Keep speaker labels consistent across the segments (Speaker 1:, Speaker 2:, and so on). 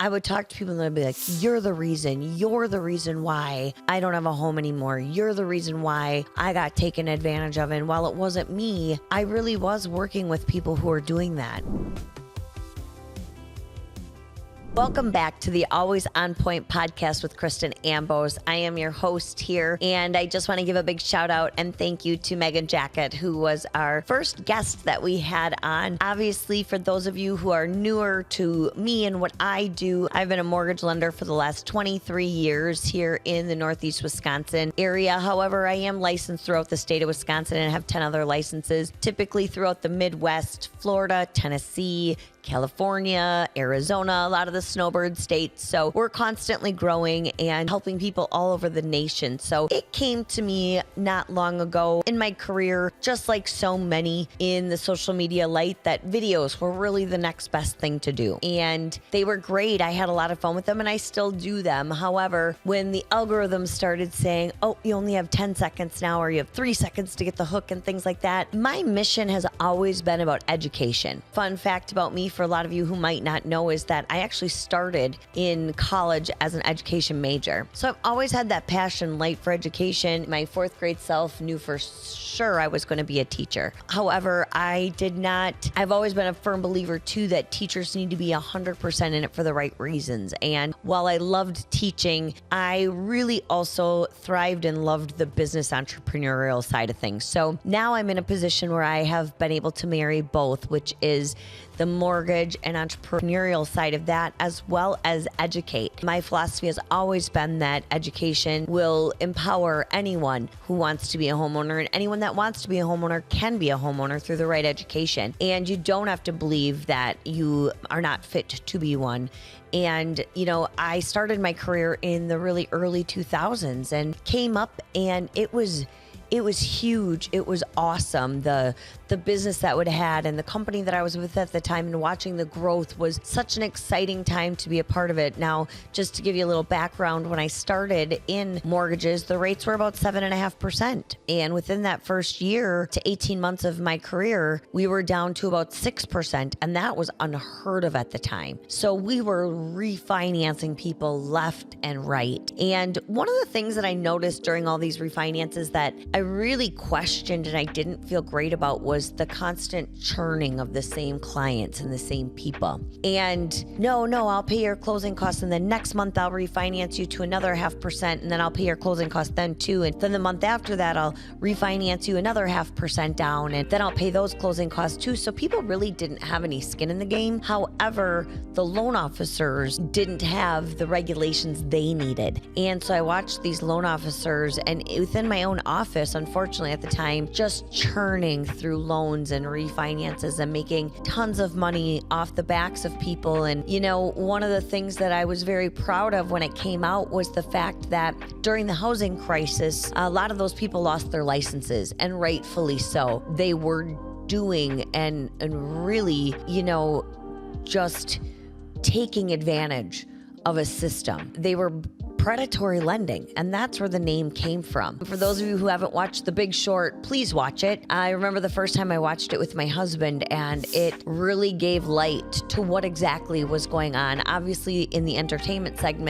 Speaker 1: I would talk to people and they'd be like, you're the reason why I don't have a home anymore. You're the reason why I got taken advantage of. And while it wasn't me, I really was working with people who are doing that. Welcome back to the Always On Point podcast with Kristen Ambos. I am your host here, and I just want to give a big shout out and thank you to Megan Jacket, who was our first guest that we had on. Obviously, for those of you who are newer to me and what I do, I've been a mortgage lender for the last 23 years here in the Northeast Wisconsin area. However, I am licensed throughout the state of Wisconsin and have 10 other licenses, typically throughout the Midwest, Florida, Tennessee, California, Arizona, a lot of the snowbird states. So we're constantly growing and helping people all over the nation. So it came to me not long ago in my career, just like so many in the social media light, that videos were really the next best thing to do. And they were great. I had a lot of fun with them and I still do them. However, when the algorithm started saying, oh, you only have 10 seconds now, or you have 3 seconds to get the hook and things like that, my mission has always been about education. Fun fact about me, for a lot of you who might not know, is that I actually started in college as an education major. So I've always had that passion, light for education. My fourth grade self knew for sure I was going to be a teacher. However, I've always been a firm believer too that teachers need to be 100% in it for the right reasons. And while I loved teaching, I really also thrived and loved the business entrepreneurial side of things. So now I'm in a position where I have been able to marry both, which is the mortgage and entrepreneurial side of that, as well as educate. My philosophy has always been that education will empower anyone who wants to be a homeowner, and anyone that wants to be a homeowner can be a homeowner through the right education. And you don't have to believe that you are not fit to be one. And, I started my career in the really early 2000s and came up, and it was huge. It was awesome. The business that we had and the company that I was with at the time, and watching the growth was such an exciting time to be a part of it. Now, just to give you a little background, when I started in mortgages, the rates were about 7.5%. And within that first year to 18 months of my career, we were down to about 6%. And that was unheard of at the time. So we were refinancing people left and right. And one of the things that I noticed during all these refinances that I really questioned and I didn't feel great about was the constant churning of the same clients and the same people. And no, I'll pay your closing costs, and then next month I'll refinance you to another 0.5%, and then I'll pay your closing costs then too. And then the month after that, I'll refinance you another 0.5% down, and then I'll pay those closing costs too. So people really didn't have any skin in the game. However, the loan officers didn't have the regulations they needed. And so I watched these loan officers, and within my own office, unfortunately at the time, just churning through loans and refinances and making tons of money off the backs of people. And, one of the things that I was very proud of when it came out was the fact that during the housing crisis, a lot of those people lost their licenses, and rightfully so. They were doing and really, just taking advantage of a system. They were predatory lending, and that's where the name came from. For those of you who haven't watched The Big Short, please watch it. I remember the first time I watched it with my husband, and it really gave light to what exactly was going on, obviously in the entertainment sector,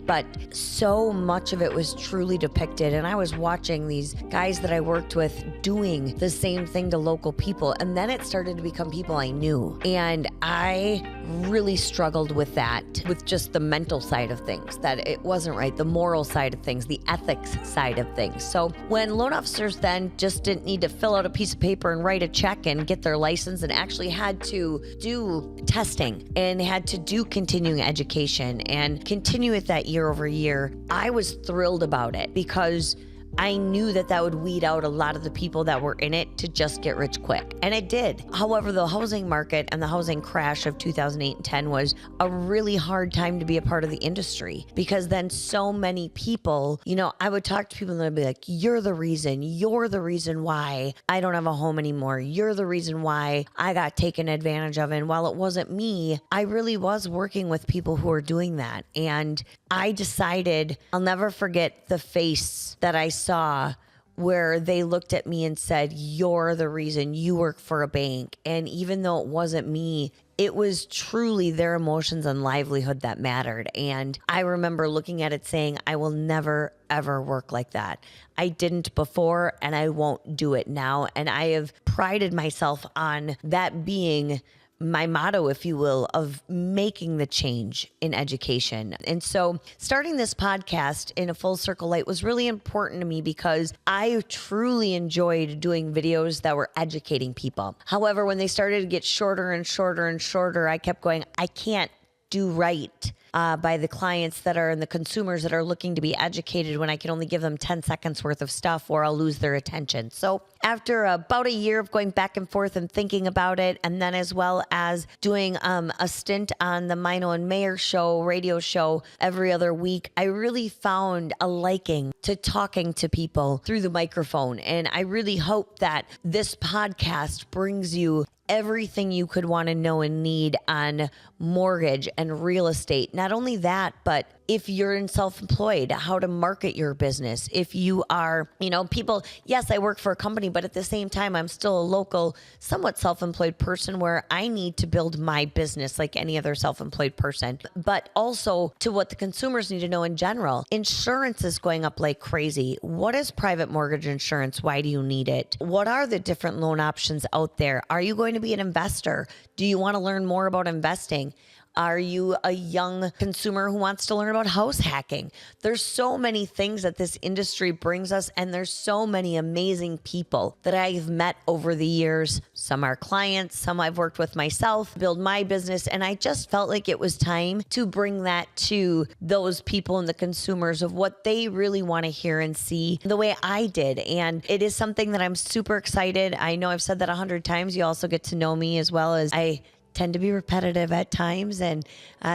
Speaker 1: but so much of it was truly depicted. And I was watching these guys that I worked with doing the same thing to local people, and then it started to become people I knew. And I really struggled with that, with just the mental side of things, that it wasn't right, the moral side of things, the ethics side of things. So when loan officers then just didn't need to fill out a piece of paper and write a check and get their license, and actually had to do testing and had to do continuing education and continue it that year over year, I was thrilled about it, because I knew that would weed out a lot of the people that were in it to just get rich quick. And it did. However, the housing market and the housing crash of 2008 and 10 was a really hard time to be a part of the industry, because then so many people, I would talk to people and they'd be like, you're the reason why I don't have a home anymore. You're the reason why I got taken advantage of. And while it wasn't me, I really was working with people who are doing that. And I decided, I'll never forget the face that I saw where they looked at me and said, you're the reason, you work for a bank. And even though it wasn't me, it was truly their emotions and livelihood that mattered. And I remember looking at it saying, I will never, ever work like that. I didn't before, and I won't do it now. And I have prided myself on that being my motto, if you will, of making the change in education. And so starting this podcast in a full circle light was really important to me because I truly enjoyed doing videos that were educating people. However, when they started to get shorter and shorter and shorter, I kept going, I can't do right by the clients that are and the consumers that are looking to be educated when I can only give them 10 seconds worth of stuff or I'll lose their attention. So after about a year of going back and forth and thinking about it, and then as well as doing a stint on the Mino and Mayer show, radio show every other week, I really found a liking to talking to people through the microphone. And I really hope that this podcast brings you everything you could want to know and need on mortgage and real estate. Not only that, but if you're in self-employed, how to market your business. If you are, people, yes, I work for a company, but at the same time, I'm still a local, somewhat self-employed person where I need to build my business like any other self-employed person. But also to what the consumers need to know in general. Insurance is going up like crazy. What is private mortgage insurance? Why do you need it? What are the different loan options out there? Are you going to be an investor? Do you want to learn more about investing? Are you a young consumer who wants to learn about house hacking? There's so many things that this industry brings us, and there's so many amazing people that I've met over the years. Some are clients, some I've worked with myself, build my business, and I just felt like it was time to bring that to those people and the consumers of what they really want to hear and see the way I did. And it is something that I'm super excited. I know I've said that 100 times. You also get to know me as well as I tend to be repetitive at times. And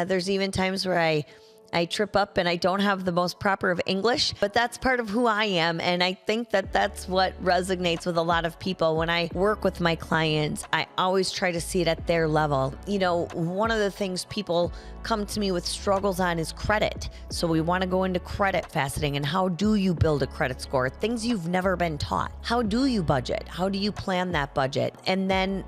Speaker 1: there's even times where I trip up and I don't have the most proper of English, but that's part of who I am. And I think that that's what resonates with a lot of people. When I work with my clients, I always try to see it at their level. One of the things people come to me with struggles on is credit. So we want to go into credit faceting and how do you build a credit score? Things you've never been taught. How do you budget? How do you plan that budget? And then,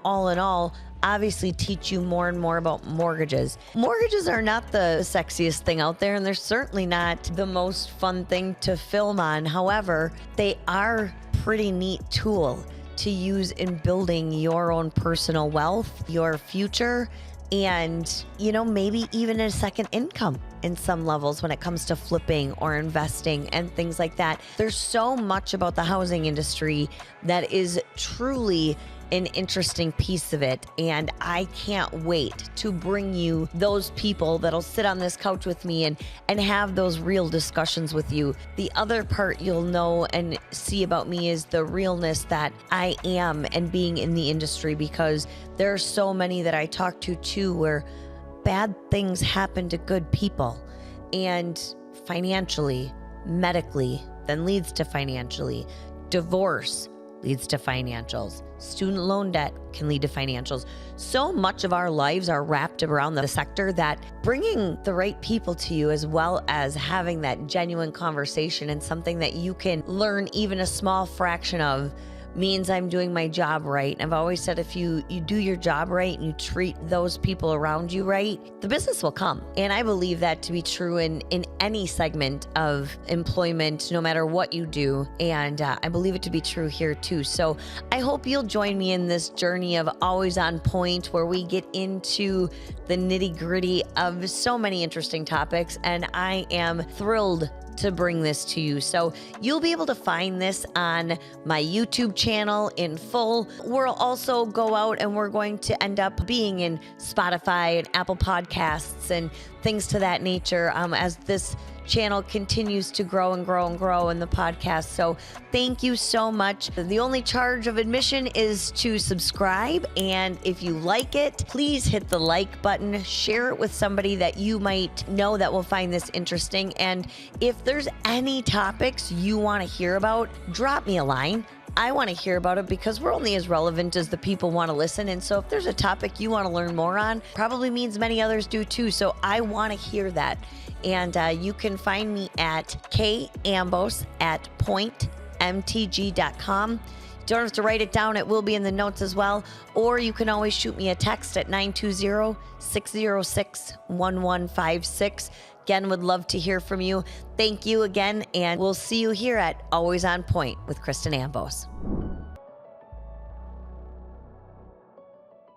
Speaker 1: all in all, obviously teach you more and more about mortgages. Mortgages are not the sexiest thing out there, and they're certainly not the most fun thing to film on. However, they are a pretty neat tool to use in building your own personal wealth, your future, and, maybe even a second income in some levels when it comes to flipping or investing and things like that. There's so much about the housing industry that is truly an interesting piece of it. And I can't wait to bring you those people that'll sit on this couch with me and have those real discussions with you. The other part you'll know and see about me is the realness that I am and being in the industry, because there are so many that I talk to too where bad things happen to good people, and financially, medically, then leads to financially. Divorce leads to financials. Student loan debt can lead to financials. So much of our lives are wrapped around the sector that bringing the right people to you, as well as having that genuine conversation and something that you can learn even a small fraction of, means I'm doing my job right. And I've always said, if you do your job right and you treat those people around you right, the business will come. And I believe that to be true in any segment of employment, no matter what you do. And I believe it to be true here too. So I hope you'll join me in this journey of Always On Point, where we get into the nitty-gritty of so many interesting topics. And I am thrilled to bring this to you. So you'll be able to find this on my YouTube channel in full. We'll also go out and we're going to end up being in Spotify and Apple Podcasts and things to that nature as this channel continues to grow and grow and grow in the podcast. So thank you so much. The only charge of admission is to subscribe. And if you like it, please hit the like button, share it with somebody that you might know that will find this interesting. And if there's any topics you want to hear about, drop me a line. I want to hear about it because we're only as relevant as the people want to listen. And so if there's a topic you want to learn more on, probably means many others do too. So I want to hear that. And you can find me at kambos@pointmtg.com. Don't have to write it down. It will be in the notes as well. Or you can always shoot me a text at 920-606-1156. Again, would love to hear from you. Thank you again, and we'll see you here at Always On Point with Kristen Ambos.